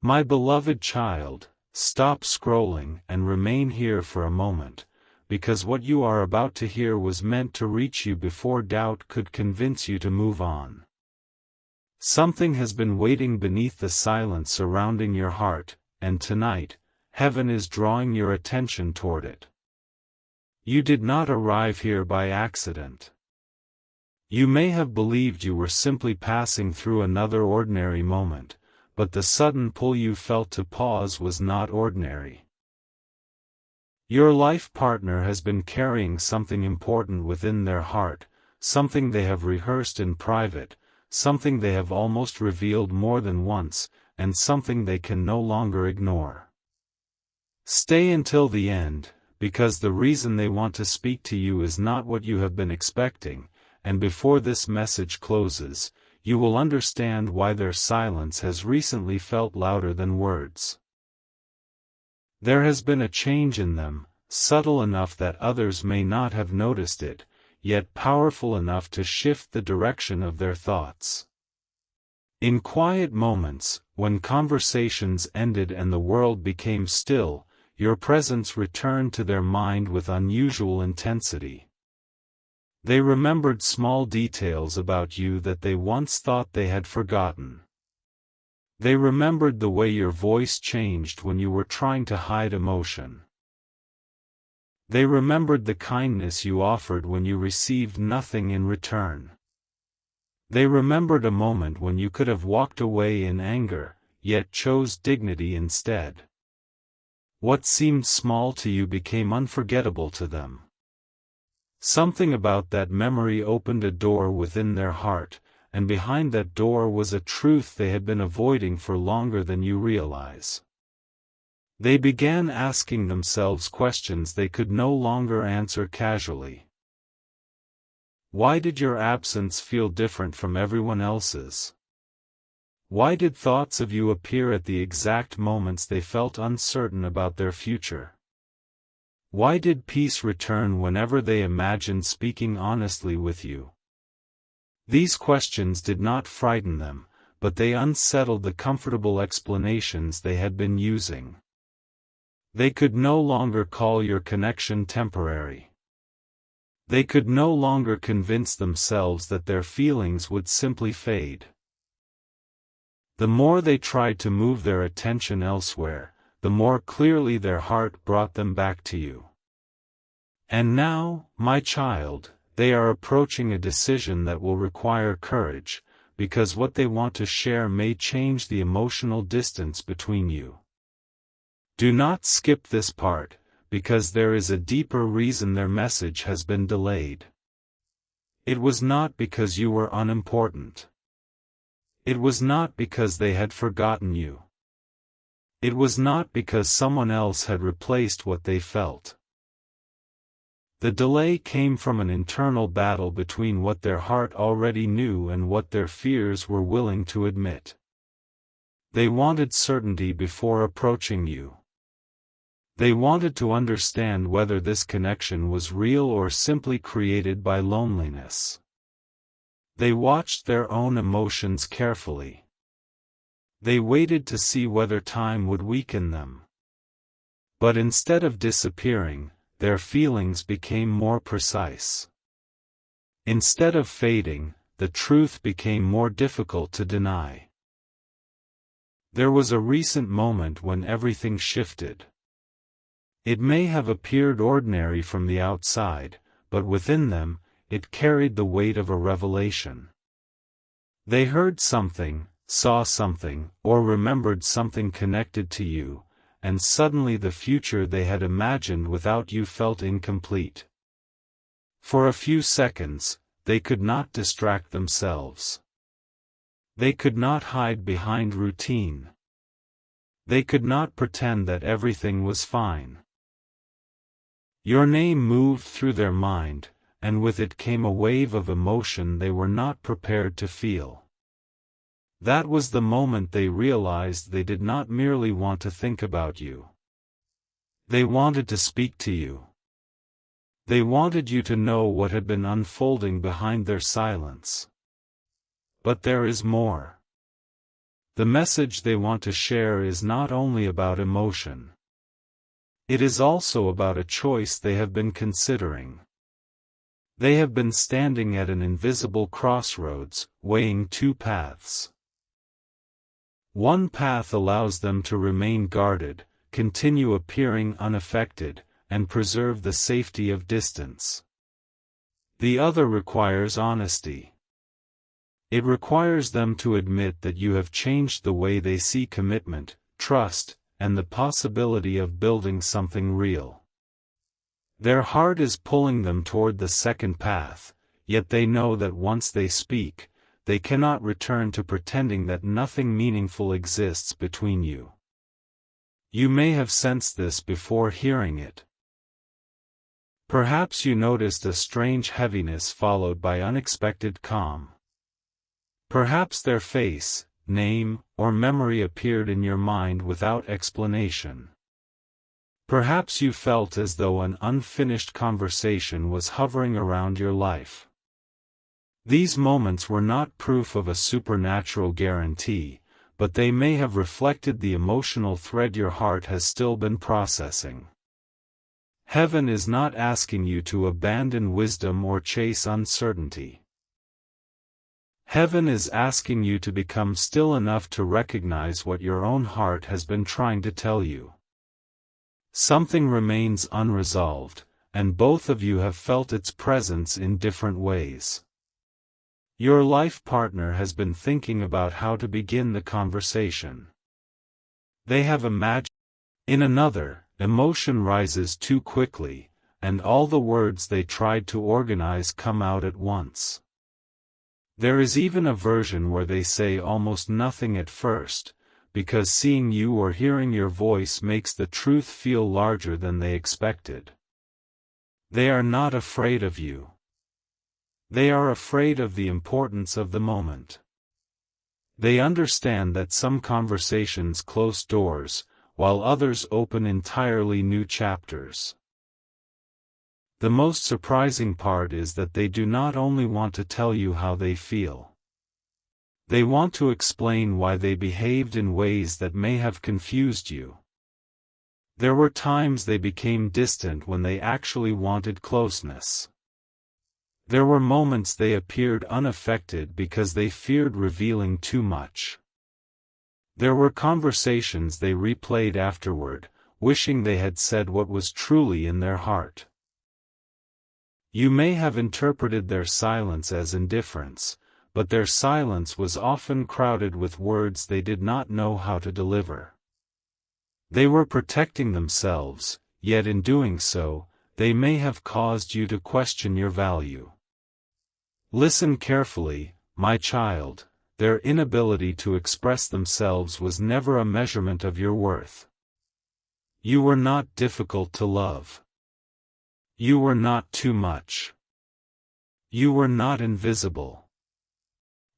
My beloved child, stop scrolling and remain here for a moment, because what you are about to hear was meant to reach you before doubt could convince you to move on. Something has been waiting beneath the silence surrounding your heart, and tonight, heaven is drawing your attention toward it. You did not arrive here by accident. You may have believed you were simply passing through another ordinary moment, but the sudden pull you felt to pause was not ordinary. Your life partner has been carrying something important within their heart, something they have rehearsed in private, something they have almost revealed more than once, and something they can no longer ignore. Stay until the end, because the reason they want to speak to you is not what you have been expecting, and before this message closes, you will understand why their silence has recently felt louder than words. There has been a change in them, subtle enough that others may not have noticed it, yet powerful enough to shift the direction of their thoughts. In quiet moments, when conversations ended and the world became still, your presence returned to their mind with unusual intensity. They remembered small details about you that they once thought they had forgotten. They remembered the way your voice changed when you were trying to hide emotion. They remembered the kindness you offered when you received nothing in return. They remembered a moment when you could have walked away in anger, yet chose dignity instead. What seemed small to you became unforgettable to them. Something about that memory opened a door within their heart, and behind that door was a truth they had been avoiding for longer than you realize. They began asking themselves questions they could no longer answer casually. Why did your absence feel different from everyone else's? Why did thoughts of you appear at the exact moments they felt uncertain about their future? Why did peace return whenever they imagined speaking honestly with you? These questions did not frighten them, but they unsettled the comfortable explanations they had been using. They could no longer call your connection temporary. They could no longer convince themselves that their feelings would simply fade. The more they tried to move their attention elsewhere, the more clearly their heart brought them back to you. And now, my child, they are approaching a decision that will require courage, because what they want to share may change the emotional distance between you. Do not skip this part, because there is a deeper reason their message has been delayed. It was not because you were unimportant. It was not because they had forgotten you. It was not because someone else had replaced what they felt. The delay came from an internal battle between what their heart already knew and what their fears were willing to admit. They wanted certainty before approaching you. They wanted to understand whether this connection was real or simply created by loneliness. They watched their own emotions carefully. They waited to see whether time would weaken them. But instead of disappearing, their feelings became more precise. Instead of fading, the truth became more difficult to deny. There was a recent moment when everything shifted. It may have appeared ordinary from the outside, but within them, it carried the weight of a revelation. They heard something, saw something, or remembered something connected to you, and suddenly the future they had imagined without you felt incomplete. For a few seconds, they could not distract themselves. They could not hide behind routine. They could not pretend that everything was fine. Your name moved through their mind, and with it came a wave of emotion they were not prepared to feel. That was the moment they realized they did not merely want to think about you. They wanted to speak to you. They wanted you to know what had been unfolding behind their silence. But there is more. The message they want to share is not only about emotion. It is also about a choice they have been considering. They have been standing at an invisible crossroads, weighing two paths. One path allows them to remain guarded, continue appearing unaffected, and preserve the safety of distance. The other requires honesty. It requires them to admit that you have changed the way they see commitment, trust, and the possibility of building something real. Their heart is pulling them toward the second path, yet they know that once they speak, they cannot return to pretending that nothing meaningful exists between you. You may have sensed this before hearing it. Perhaps you noticed a strange heaviness followed by unexpected calm. Perhaps their face, name, or memory appeared in your mind without explanation. Perhaps you felt as though an unfinished conversation was hovering around your life. These moments were not proof of a supernatural guarantee, but they may have reflected the emotional thread your heart has still been processing. Heaven is not asking you to abandon wisdom or chase uncertainty. Heaven is asking you to become still enough to recognize what your own heart has been trying to tell you. Something remains unresolved, and both of you have felt its presence in different ways. Your life partner has been thinking about how to begin the conversation. They have imagined. In another, emotion rises too quickly, and all the words they tried to organize come out at once. There is even a version where they say almost nothing at first, because seeing you or hearing your voice makes the truth feel larger than they expected. They are not afraid of you. They are afraid of the importance of the moment. They understand that some conversations close doors, while others open entirely new chapters. The most surprising part is that they do not only want to tell you how they feel. They want to explain why they behaved in ways that may have confused you. There were times they became distant when they actually wanted closeness. There were moments they appeared unaffected because they feared revealing too much. There were conversations they replayed afterward, wishing they had said what was truly in their heart. You may have interpreted their silence as indifference, but their silence was often crowded with words they did not know how to deliver. They were protecting themselves, yet in doing so, they may have caused you to question your value. Listen carefully, my child, their inability to express themselves was never a measurement of your worth. You were not difficult to love. You were not too much. You were not invisible.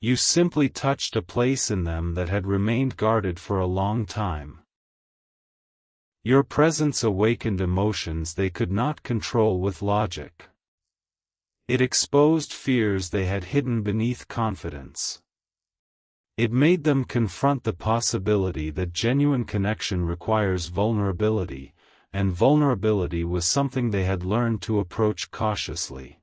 You simply touched a place in them that had remained guarded for a long time. Your presence awakened emotions they could not control with logic. It exposed fears they had hidden beneath confidence. It made them confront the possibility that genuine connection requires vulnerability, and vulnerability was something they had learned to approach cautiously.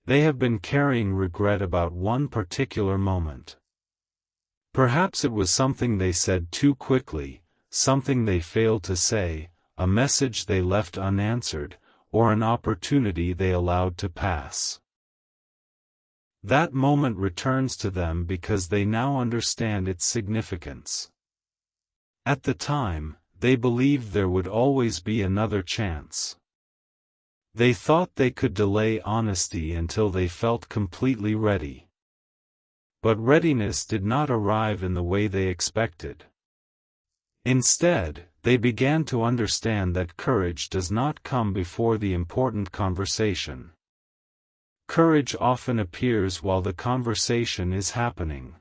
They have been carrying regret about one particular moment. Perhaps it was something they said too quickly, something they failed to say, a message they left unanswered, or an opportunity they allowed to pass. That moment returns to them because they now understand its significance. At the time, they believed there would always be another chance. They thought they could delay honesty until they felt completely ready. But readiness did not arrive in the way they expected. Instead, they began to understand that courage does not come before the important conversation. Courage often appears while the conversation is happening.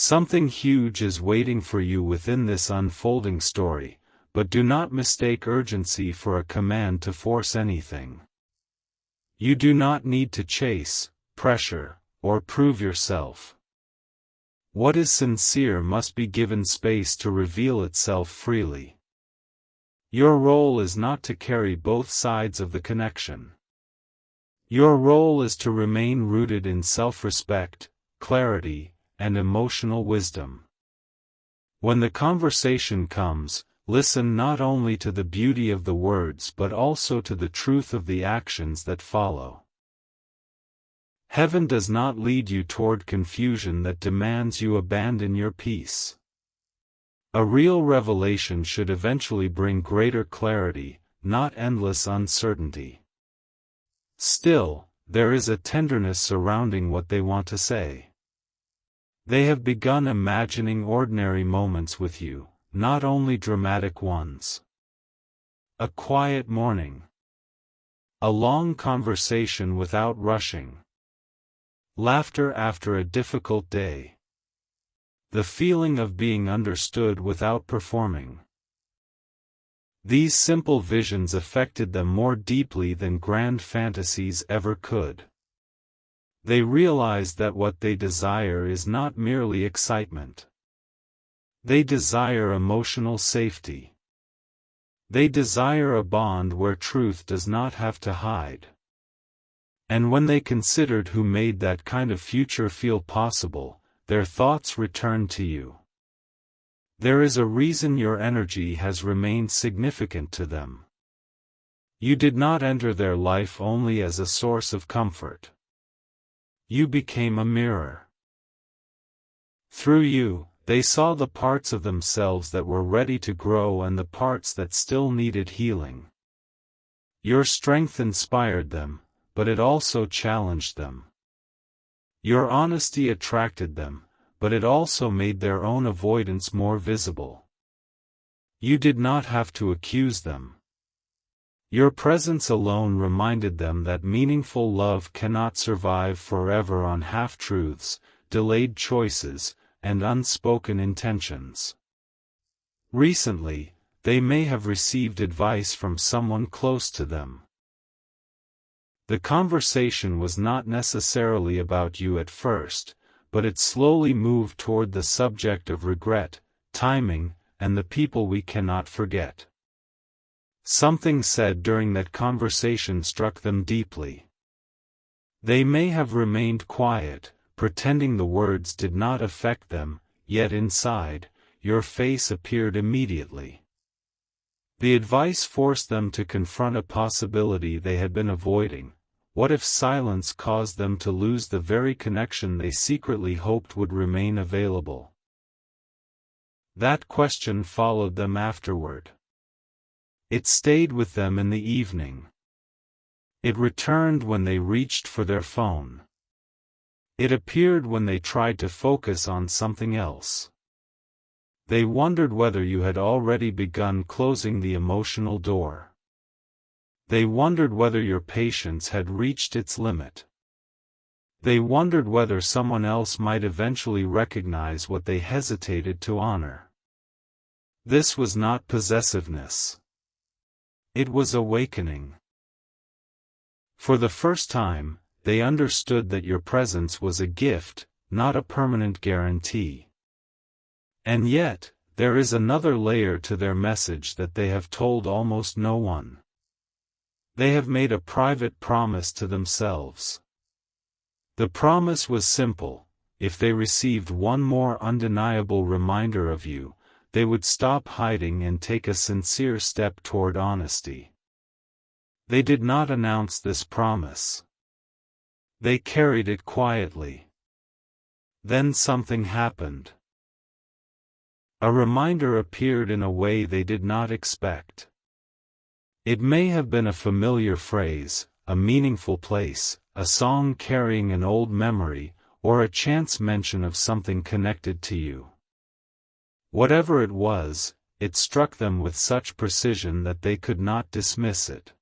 Something huge is waiting for you within this unfolding story, but do not mistake urgency for a command to force anything. You do not need to chase, pressure, or prove yourself. What is sincere must be given space to reveal itself freely. Your role is not to carry both sides of the connection. Your role is to remain rooted in self-respect, clarity, and emotional wisdom. When the conversation comes, listen not only to the beauty of the words but also to the truth of the actions that follow. Heaven does not lead you toward confusion that demands you abandon your peace. A real revelation should eventually bring greater clarity, not endless uncertainty. Still, there is a tenderness surrounding what they want to say. They have begun imagining ordinary moments with you, not only dramatic ones. A quiet morning. A long conversation without rushing. Laughter after a difficult day. The feeling of being understood without performing. These simple visions affected them more deeply than grand fantasies ever could. They realized that what they desire is not merely excitement. They desire emotional safety. They desire a bond where truth does not have to hide. And when they considered who made that kind of future feel possible, their thoughts returned to you. There is a reason your energy has remained significant to them. You did not enter their life only as a source of comfort. You became a mirror. Through you, they saw the parts of themselves that were ready to grow and the parts that still needed healing. Your strength inspired them, but it also challenged them. Your honesty attracted them, but it also made their own avoidance more visible. You did not have to accuse them. Your presence alone reminded them that meaningful love cannot survive forever on half-truths, delayed choices, and unspoken intentions. Recently, they may have received advice from someone close to them. The conversation was not necessarily about you at first, but it slowly moved toward the subject of regret, timing, and the people we cannot forget. Something said during that conversation struck them deeply. They may have remained quiet, pretending the words did not affect them, yet inside, your face appeared immediately. The advice forced them to confront a possibility they had been avoiding. What if silence caused them to lose the very connection they secretly hoped would remain available? That question followed them afterward. It stayed with them in the evening. It returned when they reached for their phone. It appeared when they tried to focus on something else. They wondered whether you had already begun closing the emotional door. They wondered whether your patience had reached its limit. They wondered whether someone else might eventually recognize what they hesitated to honor. This was not possessiveness. It was awakening. For the first time, they understood that your presence was a gift, not a permanent guarantee. And yet, there is another layer to their message that they have told almost no one. They have made a private promise to themselves. The promise was simple: if they received one more undeniable reminder of you, they would stop hiding and take a sincere step toward honesty. They did not announce this promise. They carried it quietly. Then something happened. A reminder appeared in a way they did not expect. It may have been a familiar phrase, a meaningful place, a song carrying an old memory, or a chance mention of something connected to you. Whatever it was, it struck them with such precision that they could not dismiss it.